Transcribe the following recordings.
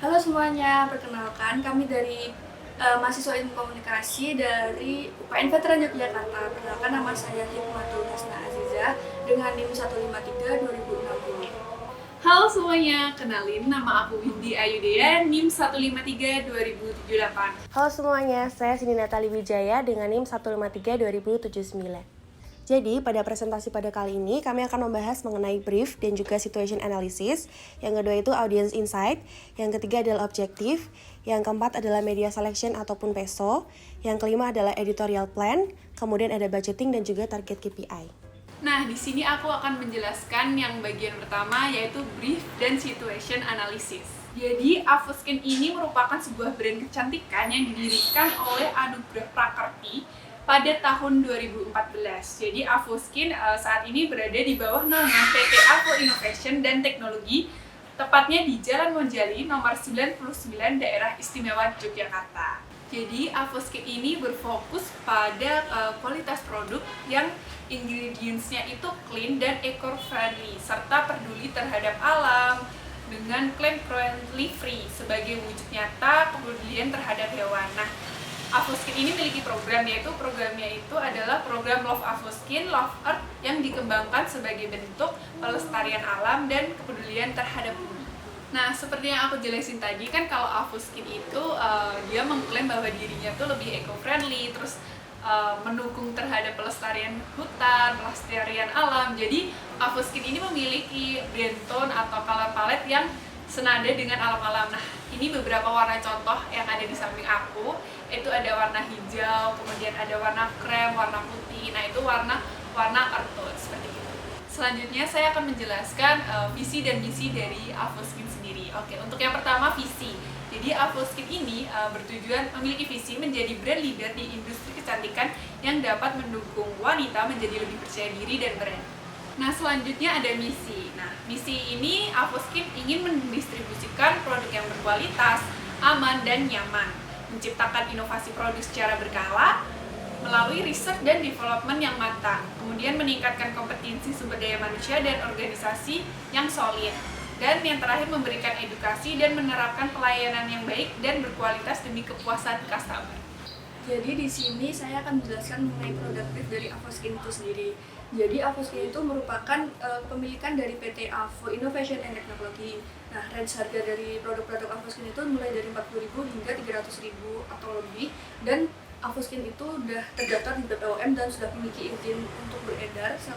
Halo semuanya, perkenalkan kami dari mahasiswa ilmu komunikasi dari UPN Veteran Yogyakarta. Perkenalkan nama saya Hikmatul Hasna Aziza dengan NIM 153 2060. Halo semuanya, kenalin nama aku Windy Ayudea, NIM 153 2078. Halo semuanya, saya Cindy Natali Wijaya dengan NIM 153 2079. Jadi, pada presentasi pada kali ini, kami akan membahas mengenai brief dan juga situation analysis. Yang kedua itu audience insight, yang ketiga adalah objektif, yang keempat adalah media selection ataupun PESO, yang kelima adalah editorial plan, kemudian ada budgeting dan juga target KPI. Nah, di sini aku akan menjelaskan yang bagian pertama yaitu brief dan situation analysis. Jadi, Avoskin ini merupakan sebuah brand kecantikan yang didirikan oleh Anugrah Prakerti pada tahun 2014. Jadi, Avoskin saat ini berada di bawah nama PT Avo Innovation dan Teknologi, tepatnya di Jalan Monjali nomor 99 Daerah Istimewa Yogyakarta. Jadi, Avoskin ini berfokus pada kualitas produk yang ingredients-nya itu clean dan eco-friendly, serta peduli terhadap alam dengan klaim cruelty free sebagai wujud nyata kepedulian terhadap hewan. Nah, Avoskin ini memiliki program, yaitu programnya itu adalah program Love Avoskin, Love Earth, yang dikembangkan sebagai bentuk pelestarian alam dan kepedulian terhadap bumi. Nah, seperti yang aku jelasin tadi kan, kalau Avoskin itu dia mengklaim bahwa dirinya tuh lebih eco-friendly, terus mendukung terhadap pelestarian hutan, pelestarian alam. Jadi Avoskin ini memiliki brand tone atau color palette yang senada dengan alam-alam. Nah, ini beberapa warna contoh yang ada di samping aku. Itu ada warna hijau, kemudian ada warna krem, warna putih. Nah, itu warna earth tone seperti itu. Selanjutnya saya akan menjelaskan visi dan misi dari Avoskin sendiri. Oke, untuk yang pertama visi. Jadi Avoskin ini bertujuan memiliki visi menjadi brand leader di industri kecantikan yang dapat mendukung wanita menjadi lebih percaya diri dan berani. Nah, selanjutnya ada misi. Nah, misi ini Avoskin ingin mendistribusikan produk yang berkualitas, aman, dan nyaman, menciptakan inovasi produk secara berkala, melalui riset dan development yang matang, kemudian meningkatkan kompetensi sumber daya manusia dan organisasi yang solid, dan yang terakhir memberikan edukasi dan menerapkan pelayanan yang baik dan berkualitas demi kepuasan customer. Jadi di sini saya akan menjelaskan mengenai produk brief dari Avoskin itu sendiri. Jadi Avoskin itu merupakan kepemilikan dari PT Avo Innovation and Technology. Nah, range harga dari produk-produk Avoskin itu mulai dari 40.000 hingga 300.000 atau lebih, dan Avoskin itu sudah terdaftar di BPOM dan sudah memiliki izin untuk beredar, 100%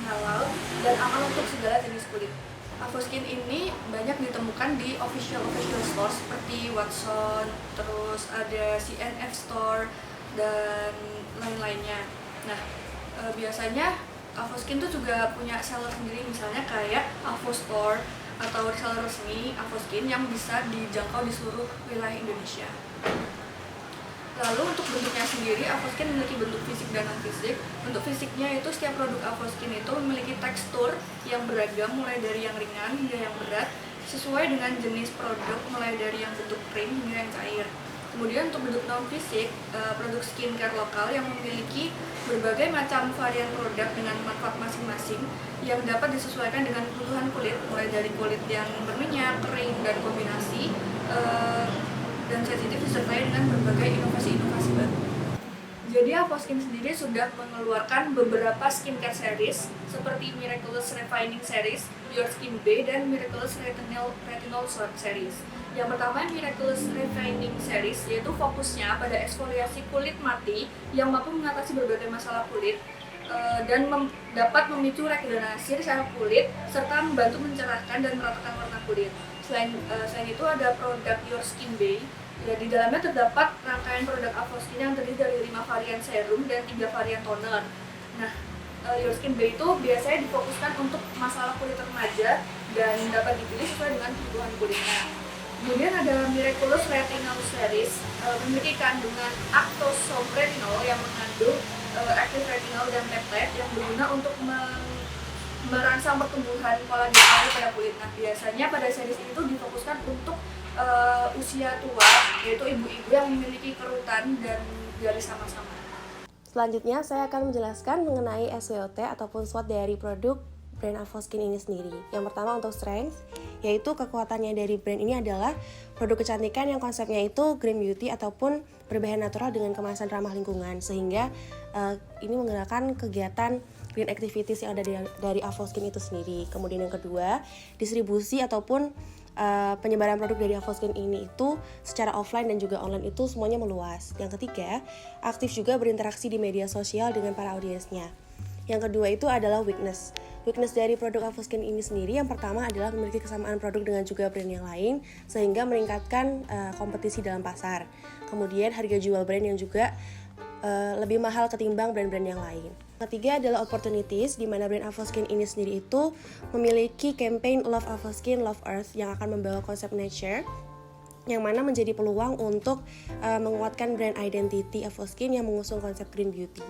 halal dan aman untuk segala jenis kulit. Avoskin ini banyak ditemukan di official store seperti Watson, terus ada CNF Store dan lain-lainnya. Nah, biasanya Avoskin tuh juga punya seller sendiri, misalnya kayak Avo Store atau reseller resmi Avoskin yang bisa dijangkau di seluruh wilayah Indonesia. Lalu untuk bentuknya sendiri, Avoskin memiliki bentuk fisik dan non-fisik. Bentuk fisiknya itu setiap produk Avoskin itu memiliki tekstur yang beragam, mulai dari yang ringan hingga yang berat, sesuai dengan jenis produk, mulai dari yang bentuk krim hingga yang cair. Kemudian untuk bentuk non-fisik, produk skincare lokal yang memiliki berbagai macam varian produk dengan manfaat masing-masing yang dapat disesuaikan dengan kebutuhan kulit, mulai dari kulit yang berminyak, kering, dan kombinasi, dan sensitif disertai dengan berbagai inovasi-inovasi baru. Jadi Avoskin sendiri sudah mengeluarkan beberapa skincare series seperti Miraculous Refining Series, Your Skin Bay, dan Miraculous Retinol Series. Yang pertama, Miraculous Refining Series, yaitu fokusnya pada eksfoliasi kulit mati yang mampu mengatasi berbagai masalah kulit dan dapat memicu regenerasi sel kulit serta membantu mencerahkan dan meratakan warna kulit. Selain itu ada produk Your Skin Bay. Ya, di dalamnya terdapat rangkaian produk Avoskin yang terdiri dari 5 varian serum dan 3 varian toner. Nah, Your Skin Bay itu biasanya difokuskan untuk masalah kulit remaja dan dapat dipilih sesuai dengan kebutuhan kulitnya. Kemudian ada Miraculous Retinol Series, memiliki kandungan actosoretinol yang mengandung aktif retinol dan peptide yang berguna untuk merangsang pertumbuhan kolagen pada kulit. Nah, biasanya pada series itu difokuskan untuk usia tua, yaitu ibu-ibu yang memiliki kerutan dan garis sama-sama. Selanjutnya, saya akan menjelaskan mengenai SWOT ataupun SWOT dari produk brand Avoskin ini sendiri. Yang pertama untuk strength, yaitu kekuatannya dari brand ini adalah produk kecantikan yang konsepnya itu green beauty ataupun berbahan natural dengan kemasan ramah lingkungan, sehingga ini menggerakkan kegiatan green activities yang ada dari Avoskin itu sendiri. Kemudian yang kedua, distribusi ataupun penyebaran produk dari Avoskin ini itu secara offline dan juga online itu semuanya meluas. Yang ketiga, aktif juga berinteraksi di media sosial dengan para audiensnya. Yang kedua itu adalah weakness. Weakness dari produk Avoskin ini sendiri yang pertama adalah memiliki kesamaan produk dengan juga brand yang lain, sehingga meningkatkan kompetisi dalam pasar. Kemudian harga jual brand yang juga lebih mahal ketimbang brand-brand yang lain. Ketiga adalah opportunities, di mana brand Avoskin ini sendiri itu memiliki campaign Love Avoskin, Love Earth yang akan membawa konsep nature, yang mana menjadi peluang untuk menguatkan brand identity Avoskin yang mengusung konsep green beauty.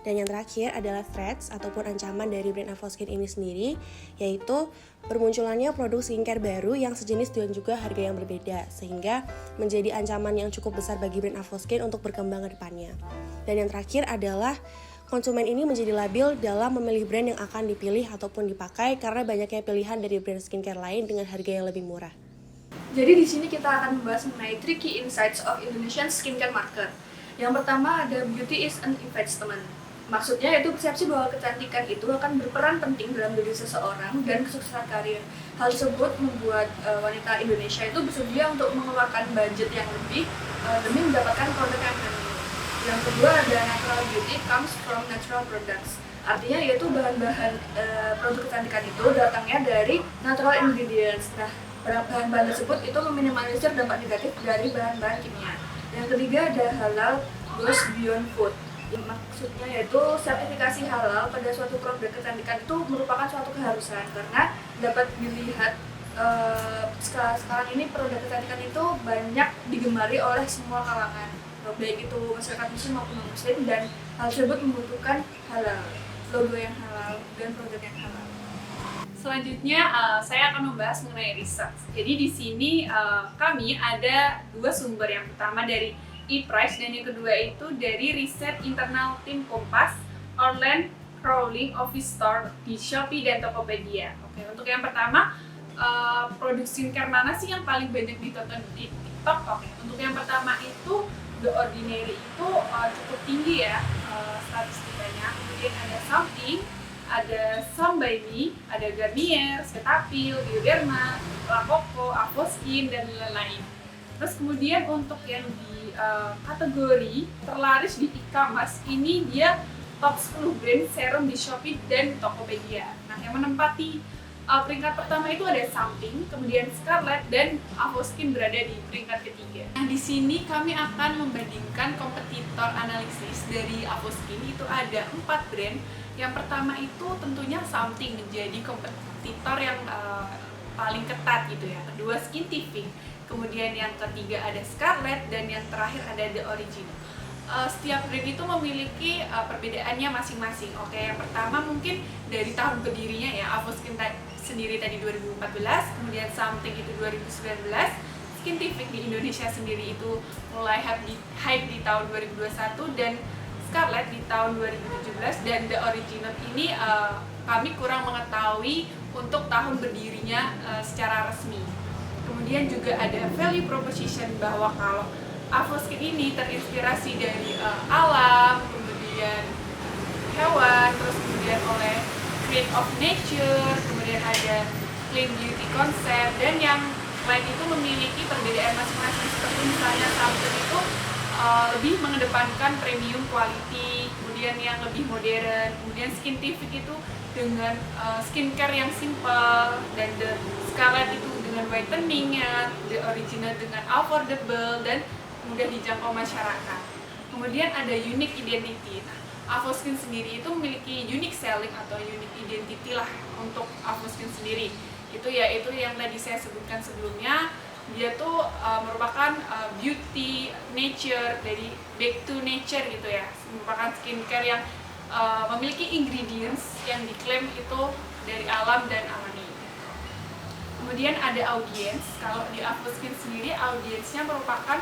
Dan yang terakhir adalah threats ataupun ancaman dari brand Avoskin ini sendiri, yaitu bermunculannya produk skincare baru yang sejenis dan juga harga yang berbeda, sehingga menjadi ancaman yang cukup besar bagi brand Avoskin untuk berkembang ke depannya. Dan yang terakhir adalah konsumen ini menjadi labil dalam memilih brand yang akan dipilih ataupun dipakai karena banyaknya pilihan dari brand skincare lain dengan harga yang lebih murah. Jadi di sini kita akan membahas mengenai 3 key insights of Indonesian skincare market. Yang pertama ada beauty is an investment. Maksudnya yaitu persepsi bahwa kecantikan itu akan berperan penting dalam diri seseorang dan kesuksesan karir. Hal tersebut membuat wanita Indonesia itu bersedia untuk mengeluarkan budget yang lebih demi mendapatkan produk yang premium. Yang kedua ada natural beauty comes from natural products. Artinya yaitu bahan-bahan produk kecantikan itu datangnya dari natural ingredients. Nah, bahan-bahan tersebut itu meminimalisir dampak negatif dari bahan-bahan kimia. Yang ketiga ada halal goes beyond food. Maksudnya yaitu sertifikasi halal pada suatu produk kecantikan itu merupakan suatu keharusan karena dapat dilihat sekarang ini produk kecantikan itu banyak digemari oleh semua kalangan, baik itu masyarakat muslim maupun non muslim, dan hal tersebut membutuhkan halal, logo yang halal dan produk yang halal. Selanjutnya saya akan membahas mengenai riset. Jadi di sini kami ada 2 sumber. Yang pertama dari ePrice dan yang kedua itu dari riset internal tim Kompas online crawling office store di Shopee dan Tokopedia. Oke, untuk yang pertama produk skincare mana sih yang paling banyak ditonton di TikTok? Oke, untuk yang pertama itu The Ordinary itu cukup tinggi ya statistikanya. Kemudian ada Something, ada Some by Me, ada Garnier, Cetaphil, Bioderma, La Coco, Avoskin dan lain-lain. Terus kemudian untuk yang di kategori terlaris di e-commerce ini dia top 10 brand serum di Shopee dan Tokopedia. Nah, yang menempati peringkat pertama itu ada Something, kemudian Scarlett dan Avoskin berada di peringkat ketiga. Nah, di sini kami akan membandingkan kompetitor analisis dari Avoskin. Itu ada 4 brand. Yang pertama itu tentunya Something menjadi kompetitor yang paling ketat gitu ya. Kedua Skintific, kemudian yang ketiga ada Scarlett, dan yang terakhir ada The Original. Setiap brand itu memiliki perbedaannya masing-masing. Oke, yang pertama mungkin dari tahun berdirinya ya. Avoskin sendiri tadi 2014, kemudian Something itu 2019, Skintific di Indonesia sendiri itu mulai hype di tahun 2021, dan Scarlett di tahun 2017, dan The Original ini kami kurang mengetahui untuk tahun berdirinya secara resmi. Kemudian juga ada value proposition, bahwa kalau Avoskin ini terinspirasi dari alam, kemudian hewan, terus kemudian oleh create of nature, kemudian ada clean beauty concept, dan yang lain itu memiliki perbedaan masing-masing. Seperti misalnya Something itu lebih mengedepankan premium quality, kemudian yang lebih modern, kemudian Skintific itu dengan skincare yang simple, dan The Scarlett itu dengan whiteningnya, The Original dengan affordable dan mudah dijangkau masyarakat. Kemudian ada unique identity. Nah, Avoskin sendiri itu memiliki unique selling atau unique identity lah untuk Avoskin sendiri. Itu yaitu yang tadi saya sebutkan sebelumnya. Dia tuh merupakan beauty nature, dari back to nature gitu ya. Merupakan skincare yang memiliki ingredients yang diklaim itu dari alam dan alami. Kemudian ada audience. Kalau di Avoskin sendiri audiensnya merupakan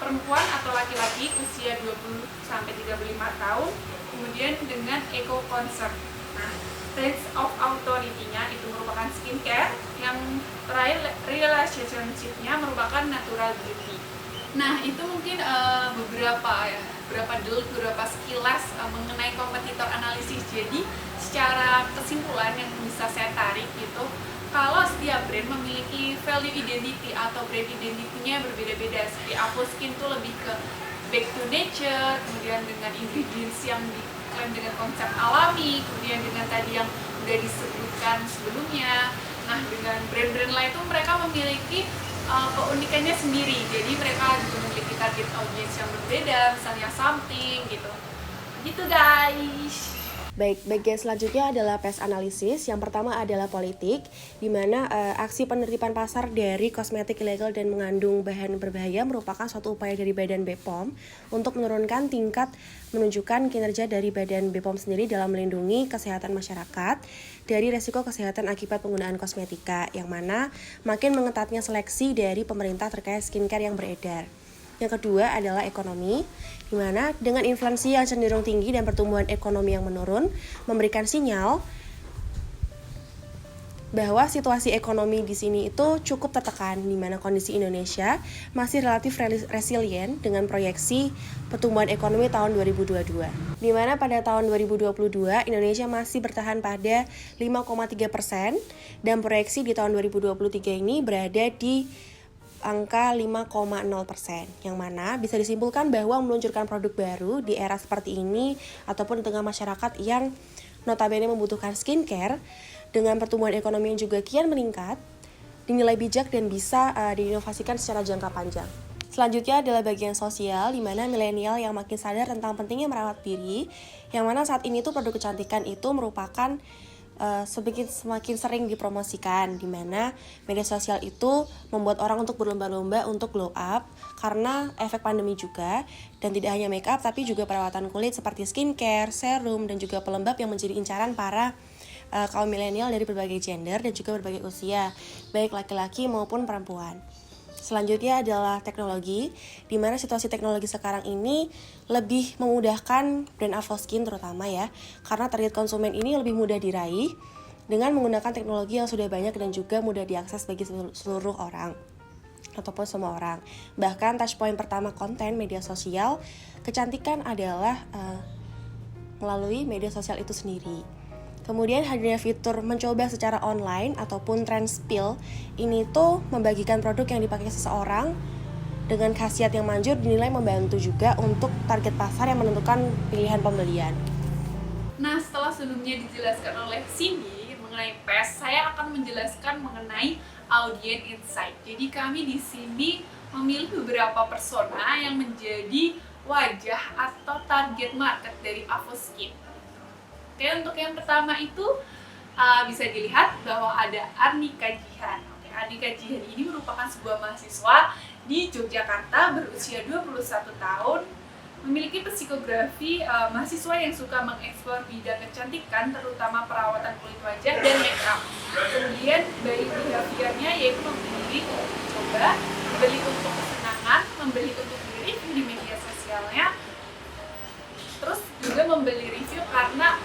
perempuan atau laki-laki usia 20-35 tahun, kemudian dengan eco concern. Nah, sense of authority-nya itu merupakan skincare yang terakhir relationship-nya merupakan natural beauty. Nah, itu mungkin beberapa sekilas mengenai kompetitor analisis. Jadi secara kesimpulan yang bisa saya tarik gitu, kalau setiap brand memiliki value identity atau brand identity-nya berbeda-beda. Seperti Avoskin itu lebih ke back to nature, kemudian dengan ingredients yang diklaim dengan konsep alami, kemudian dengan tadi yang udah disebutkan sebelumnya. Nah, dengan brand-brand lain itu mereka memiliki keunikannya sendiri. Jadi mereka juga memiliki target audience yang berbeda, misalnya something gitu. Gitu guys. Baik, bagian selanjutnya adalah PES analisis. Yang pertama adalah politik, di mana aksi penertiban pasar dari kosmetik ilegal dan mengandung bahan berbahaya merupakan suatu upaya dari Badan BPOM untuk menurunkan tingkat menunjukkan kinerja dari Badan BPOM sendiri dalam melindungi kesehatan masyarakat dari resiko kesehatan akibat penggunaan kosmetika, yang mana makin mengetatnya seleksi dari pemerintah terkait skincare yang beredar. Yang kedua adalah ekonomi, di mana dengan inflasi yang cenderung tinggi dan pertumbuhan ekonomi yang menurun, memberikan sinyal bahwa situasi ekonomi di sini itu cukup tertekan, di mana kondisi Indonesia masih relatif resilient dengan proyeksi pertumbuhan ekonomi tahun 2022. Di mana pada tahun 2022 Indonesia masih bertahan pada 5,3% dan proyeksi di tahun 2023 ini berada di angka 5,0%, yang mana bisa disimpulkan bahwa meluncurkan produk baru di era seperti ini ataupun di tengah masyarakat yang notabene membutuhkan skincare dengan pertumbuhan ekonomi yang juga kian meningkat, dinilai bijak dan bisa diinovasikan secara jangka panjang. Selanjutnya adalah bagian sosial, di mana milenial yang makin sadar tentang pentingnya merawat diri, yang mana saat ini tuh produk kecantikan itu merupakan semakin sering dipromosikan, di mana media sosial itu membuat orang untuk berlomba-lomba untuk glow up karena efek pandemi juga, dan tidak hanya make up tapi juga perawatan kulit seperti skincare, serum, dan juga pelembab yang menjadi incaran para kaum milenial dari berbagai gender dan juga berbagai usia, baik laki-laki maupun perempuan. Selanjutnya adalah teknologi, di mana situasi teknologi sekarang ini lebih memudahkan brand Avoskin terutama ya, karena target konsumen ini lebih mudah diraih dengan menggunakan teknologi yang sudah banyak dan juga mudah diakses bagi seluruh orang ataupun semua orang. Bahkan touchpoint pertama konten media sosial kecantikan adalah melalui media sosial itu sendiri. Kemudian hadirnya fitur mencoba secara online ataupun trend spill ini tuh membagikan produk yang dipakai seseorang dengan khasiat yang manjur dinilai membantu juga untuk target pasar yang menentukan pilihan pembelian. Nah, setelah sebelumnya dijelaskan oleh Cindy mengenai PES, saya akan menjelaskan mengenai audience insight. Jadi kami di sini memilih beberapa persona yang menjadi wajah atau target market dari Avoskin. Oke, untuk yang pertama itu bisa dilihat bahwa ada Arnika Jihan. Oke, Arnika Jihan ini merupakan sebuah mahasiswa di Yogyakarta berusia 21 tahun, memiliki psikografi mahasiswa yang suka mengeksplor bidang kecantikan, terutama perawatan kulit wajah dan makeup. Kemudian buying behavior-nya yaitu membeli untuk mencoba, membeli untuk kesenangan, membeli untuk di-review di media sosialnya, terus juga membeli review karena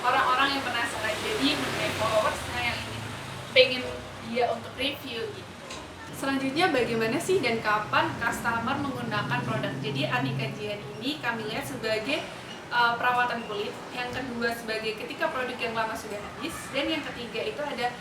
orang-orang yang penasaran, jadi mengenai followersnya yang pengen dia untuk review gitu. Selanjutnya bagaimana sih dan kapan customer menggunakan produk? Jadi Arnika Jihan ini kami lihat sebagai perawatan kulit, yang kedua sebagai ketika produk yang lama sudah habis, dan yang ketiga itu ada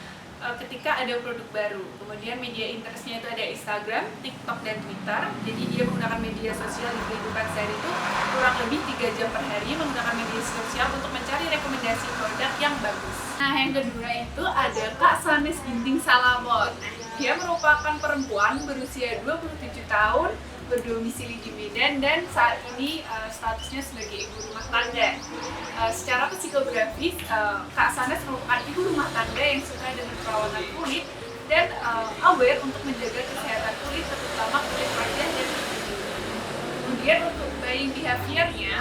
ketika ada produk baru. Kemudian media interestnya itu ada Instagram, TikTok, dan Twitter. Jadi dia menggunakan media sosial di kehidupan sehari itu kurang lebih 3 jam per hari menggunakan media sosial untuk mencari rekomendasi produk yang bagus. Nah, yang kedua itu ada Kak Sanes Ginting Salamon. Dia merupakan perempuan berusia 27 tahun, berdomisili di Medan, dan saat ini statusnya sebagai ibu rumah tangga. Secara psikografis, Kak Sanes merupakan ibu rumah tangga yang suka dengan perawatan kulit dan aware untuk menjaga kesehatan kulit, terutama kulit wajah dan kulit. Kemudian untuk buying behavior-nya,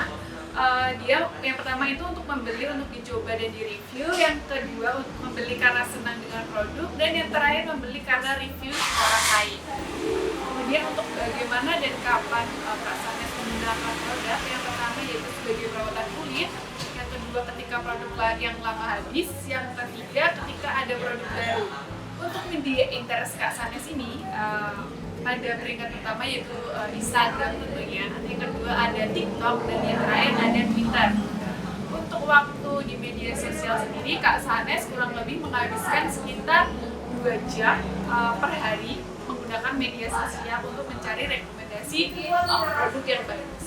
dia yang pertama itu untuk membeli untuk dicoba dan direview, yang kedua untuk membeli karena senang dengan produk, dan yang terakhir membeli karena review orang lain. Kemudian untuk bagaimana dan kapan Kak Sanes menggunakan produk, yang pertama yaitu sebagai perawatan kulit, yang kedua ketika produk yang lama habis, yang ketiga ketika ada produk baru. Untuk media interest Kak Sanes ini ada peringkat pertama yaitu Instagram tentunya, yang kedua ada TikTok, dan yang terakhir ada Twitter. Untuk waktu di media sosial sendiri, Kak Sanes kurang lebih menghabiskan sekitar 2 jam per hari menggunakan media sosial untuk mencari rekomendasi produk yang bagus.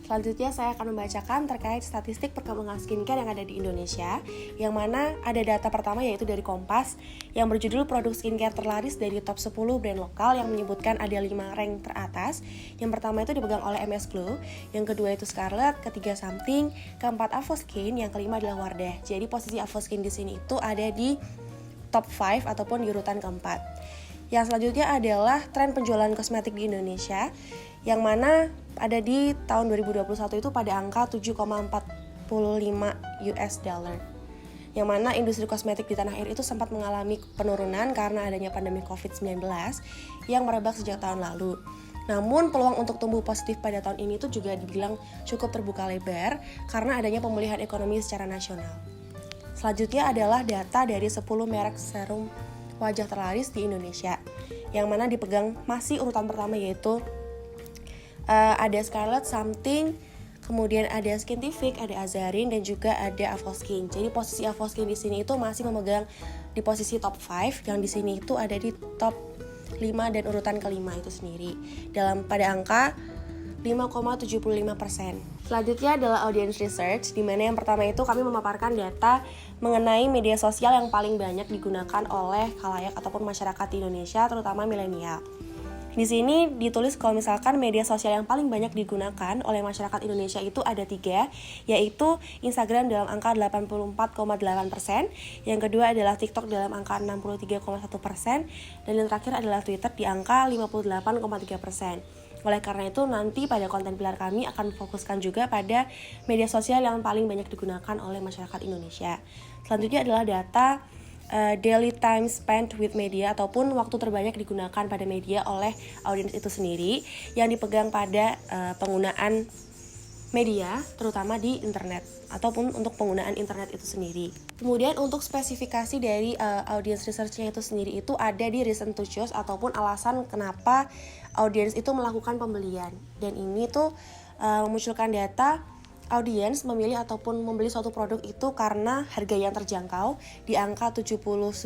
Selanjutnya saya akan membacakan terkait statistik perkembangan skincare yang ada di Indonesia, yang mana ada data pertama yaitu dari Kompas yang berjudul produk skincare terlaris dari top 10 brand lokal, yang menyebutkan ada 5 rank teratas. Yang pertama itu dipegang oleh MS Glow, yang kedua itu Scarlett, ketiga Something, keempat Avoskin, yang kelima adalah Wardah. Jadi posisi Avoskin di sini itu ada di top 5 ataupun di urutan keempat. Yang selanjutnya adalah tren penjualan kosmetik di Indonesia, yang mana ada di tahun 2021 itu pada angka 7,45 US dollar. Yang mana industri kosmetik di tanah air itu sempat mengalami penurunan karena adanya pandemi COVID-19 yang merebak sejak tahun lalu. Namun peluang untuk tumbuh positif pada tahun ini itu juga dibilang cukup terbuka lebar karena adanya pemulihan ekonomi secara nasional. Selanjutnya adalah data dari 10 merek serum wajah terlaris di Indonesia, yang mana dipegang masih urutan pertama yaitu ada Scarlett, Something, kemudian ada Skintific, ada Azarin, dan juga ada Avoskin. Jadi posisi Avoskin di sini itu masih memegang di posisi top 5, yang di sini itu ada di top 5 dan urutan kelima itu sendiri pada angka 5,75%. Selanjutnya adalah audience research, di mana yang pertama itu kami memaparkan data mengenai media sosial yang paling banyak digunakan oleh khalayak ataupun masyarakat di Indonesia, terutama milenial. Di sini ditulis kalau misalkan media sosial yang paling banyak digunakan oleh masyarakat Indonesia itu ada 3, yaitu Instagram dalam angka 84,8%, yang kedua adalah TikTok dalam angka 63,1%, dan yang terakhir adalah Twitter di angka 58,3%. Oleh karena itu nanti pada konten pilar kami akan fokuskan juga pada media sosial yang paling banyak digunakan oleh masyarakat Indonesia. Selanjutnya adalah data daily time spent with media ataupun waktu terbanyak digunakan pada media oleh audiens itu sendiri, yang dipegang pada penggunaan media terutama di internet ataupun untuk penggunaan internet itu sendiri. Kemudian untuk spesifikasi dari audience research-nya itu sendiri itu ada di reason to choose ataupun alasan kenapa audiens itu melakukan pembelian. Dan ini tuh memunculkan data audiens memilih ataupun membeli suatu produk itu karena harga yang terjangkau di angka 79%,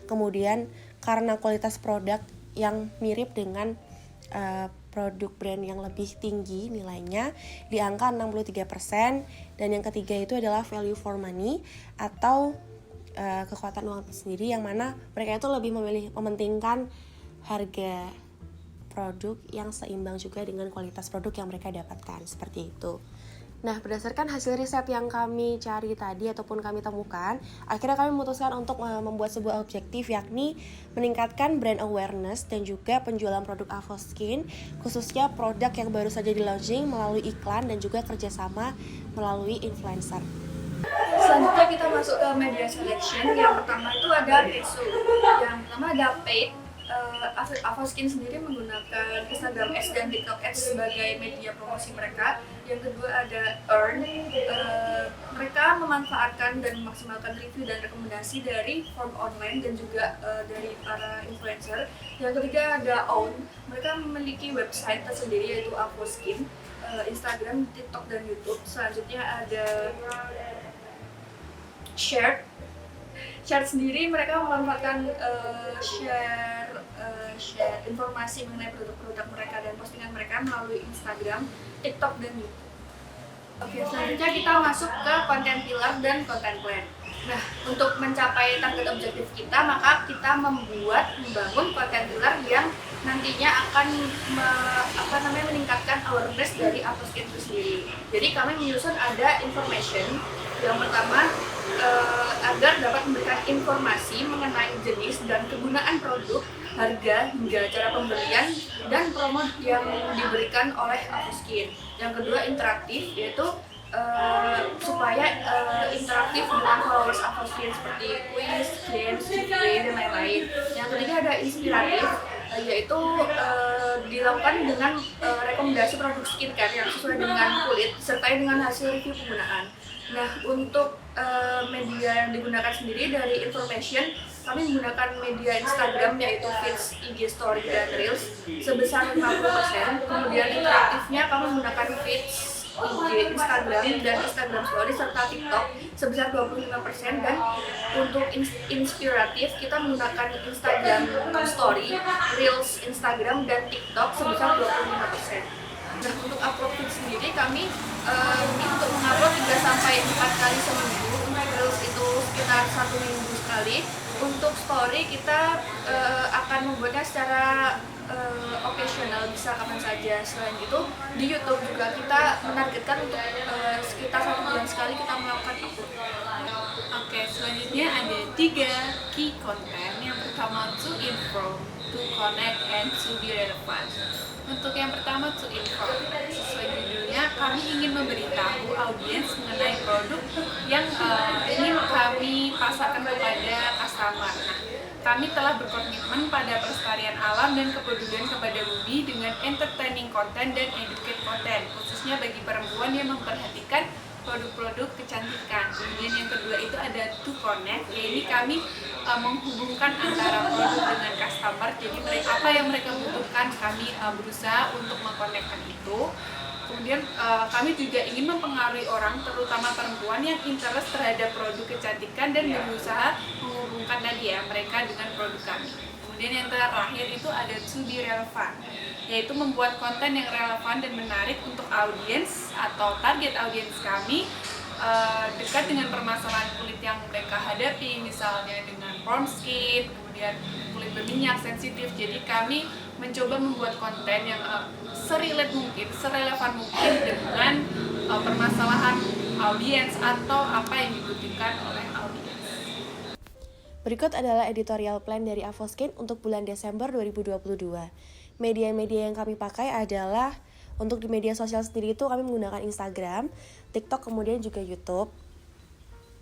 kemudian karena kualitas produk yang mirip dengan produk brand yang lebih tinggi nilainya di angka 63%, dan yang ketiga itu adalah value for money atau kekuatan uang sendiri, yang mana mereka itu lebih mementingkan harga produk yang seimbang juga dengan kualitas produk yang mereka dapatkan, seperti itu. Nah, berdasarkan hasil riset yang kami cari tadi ataupun kami temukan, akhirnya kami memutuskan untuk membuat sebuah objektif, yakni meningkatkan brand awareness dan juga penjualan produk Avoskin, khususnya produk yang baru saja di launching melalui iklan dan juga kerjasama melalui influencer. Selanjutnya kita masuk ke media selection. Yang pertama itu ada PSU, yang pertama ada paid. Avoskin sendiri menggunakan Instagram Ads dan TikTok Ads sebagai media promosi mereka. Yang kedua ada earn, mereka memanfaatkan dan memaksimalkan review dan rekomendasi dari form online dan juga dari para influencer. Yang ketiga ada own, mereka memiliki website tersendiri yaitu Avoskin, Instagram, TikTok, dan YouTube. Selanjutnya ada share sendiri, mereka memanfaatkan share informasi mengenai produk-produk mereka dan postingan mereka melalui Instagram, TikTok, dan YouTube. Oke, selanjutnya kita masuk ke konten pillar dan konten plan. Nah, untuk mencapai target objektif kita, maka kita membangun konten pillar yang nantinya akan meningkatkan awareness dari Avoskin itu sendiri. Jadi kami menyusun ada information. Yang pertama, agar dapat memberikan informasi mengenai jenis dan kegunaan produk, harga, hingga cara pembelian dan promo yang diberikan oleh Avoskin. Yang kedua interaktif, yaitu supaya interaktif dengan followers Avoskin seperti quiz, games, giveaway, dan lain-lain. Yang ketiga ada inspiratif, yaitu dilakukan dengan rekomendasi produk skincare yang sesuai dengan kulit serta dengan hasil review penggunaan. Nah, untuk media yang digunakan sendiri dari information, kami menggunakan media Instagram yaitu feeds, IG Story, dan Reels sebesar 50%. Kemudian interaktifnya kami menggunakan feeds, IG, Instagram, dan Instagram Story serta TikTok sebesar 25%, dan untuk inspiratif kita menggunakan Instagram Story, Reels, Instagram, dan TikTok sebesar 25%. Dan untuk upload feed sendiri kami untuk mengupload 3-4 kali seminggu. Untuk Reels itu sekitar 1 minggu sekali. Untuk Story kita akan membuatnya secara occasional, bisa kapan saja. Selain itu di YouTube juga kita menargetkan untuk sekitar 1 bulan sekali kita melakukan upload. Oke, selanjutnya ada 3 key content. Yang pertama to inform, to connect, and to be relevant. Untuk yang pertama to inform, sesuai judulnya kami ingin memberitahu audiens mengenai produk yang ingin kami pasarkan kepada customer. Nah, kami telah berkomitmen pada pelestarian alam dan kepedulian kepada bumi dengan entertaining content dan educate content, khususnya bagi perempuan yang memperhatikan produk-produk kecantikan. Kemudian yang kedua itu ada to connect, yaitu kami menghubungkan antara produk dengan customer. Jadi mereka apa yang mereka butuhkan kami berusaha untuk mengkonekkan itu. Kemudian kami juga ingin mempengaruhi orang, terutama perempuan yang interest terhadap produk kecantikan dan berusaha menghubungkan tadi ya mereka dengan produk kami. Kemudian yang terakhir itu ada to be relevant, yaitu membuat konten yang relevan dan menarik untuk audiens atau target audiens kami dekat dengan permasalahan kulit yang mereka hadapi, misalnya dengan prone skin, kemudian kulit berminyak, sensitif. Jadi kami mencoba membuat konten yang serelate mungkin, serelevan mungkin dengan permasalahan audiens atau apa yang dibutuhkan oleh audiens. Berikut adalah editorial plan dari Avoskin untuk bulan Desember 2022. Media-media yang kami pakai adalah untuk di media sosial sendiri itu kami menggunakan Instagram, TikTok, kemudian juga YouTube.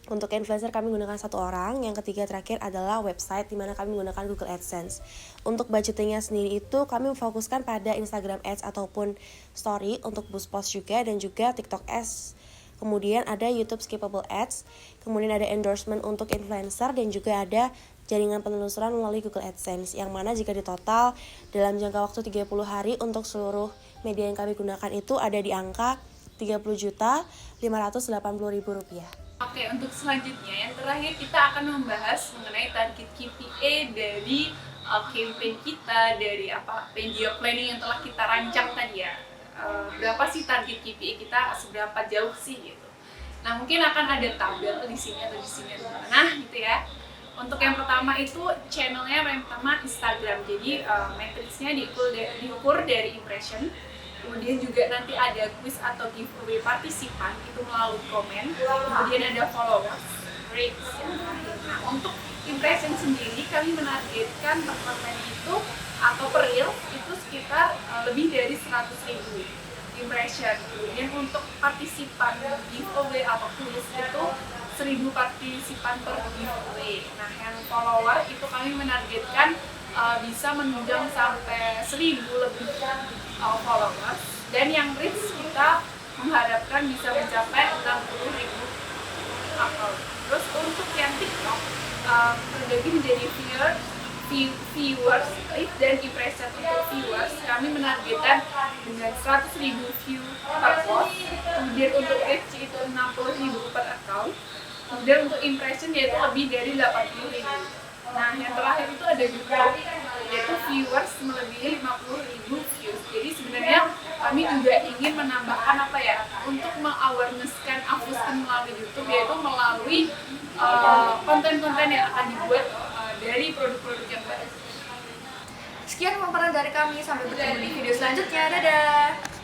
Untuk influencer kami menggunakan 1 orang. Yang ketiga terakhir adalah website di mana kami menggunakan Google AdSense. Untuk budgetingnya sendiri itu kami memfokuskan pada Instagram Ads ataupun Story untuk boost post juga, dan juga TikTok Ads. Kemudian ada YouTube Skippable Ads, kemudian ada endorsement untuk influencer, dan juga ada jaringan penelusuran melalui Google AdSense, yang mana jika ditotal dalam jangka waktu 30 hari untuk seluruh media yang kami gunakan itu ada di angka Rp30.580.000. Oke, untuk selanjutnya yang terakhir kita akan membahas mengenai target KPI dari campaign kita, dari media planning yang telah kita rancang tadi ya. Berapa sih target KPI kita, seberapa jauh sih gitu. Nah, mungkin akan ada tabel di sini atau di sini nah gitu ya. Untuk yang pertama itu channelnya yang pertama Instagram, jadi matriksnya diukur dari impression. Kemudian juga nanti ada quiz atau giveaway partisipan itu melalui komen. Kemudian ada followers, rates yang terakhir. Nah, untuk impression sendiri kami menargetkan per konten itu atau per reel itu sekitar lebih dari 100.000 impression. Kemudian untuk partisipan giveaway atau quiz itu 1.000 partisipan per giveaway. Nah, yang follower itu kami menargetkan bisa menunjang sampai 1.000 lebih followers, dan yang reach kita mengharapkan bisa mencapai 60.000 account. Terus untuk yang TikTok terbagi menjadi viewers, reach dan impression. Untuk viewers kami menargetkan dengan 100.000 view per post, kemudian untuk reach itu 60.000 per account, kemudian untuk impression yaitu lebih dari 80.000. Nah, yang terakhir itu ada YouTube, yaitu viewers melebihi 50.000 views. Jadi sebenarnya kami juga ingin menambahkan untuk me-awareness-kan Avoskin melalui YouTube, yaitu melalui konten-konten yang akan dibuat dari produk-produk yang baru. Sekian pemaparan dari kami, sampai bertemu di video selanjutnya. Dadah!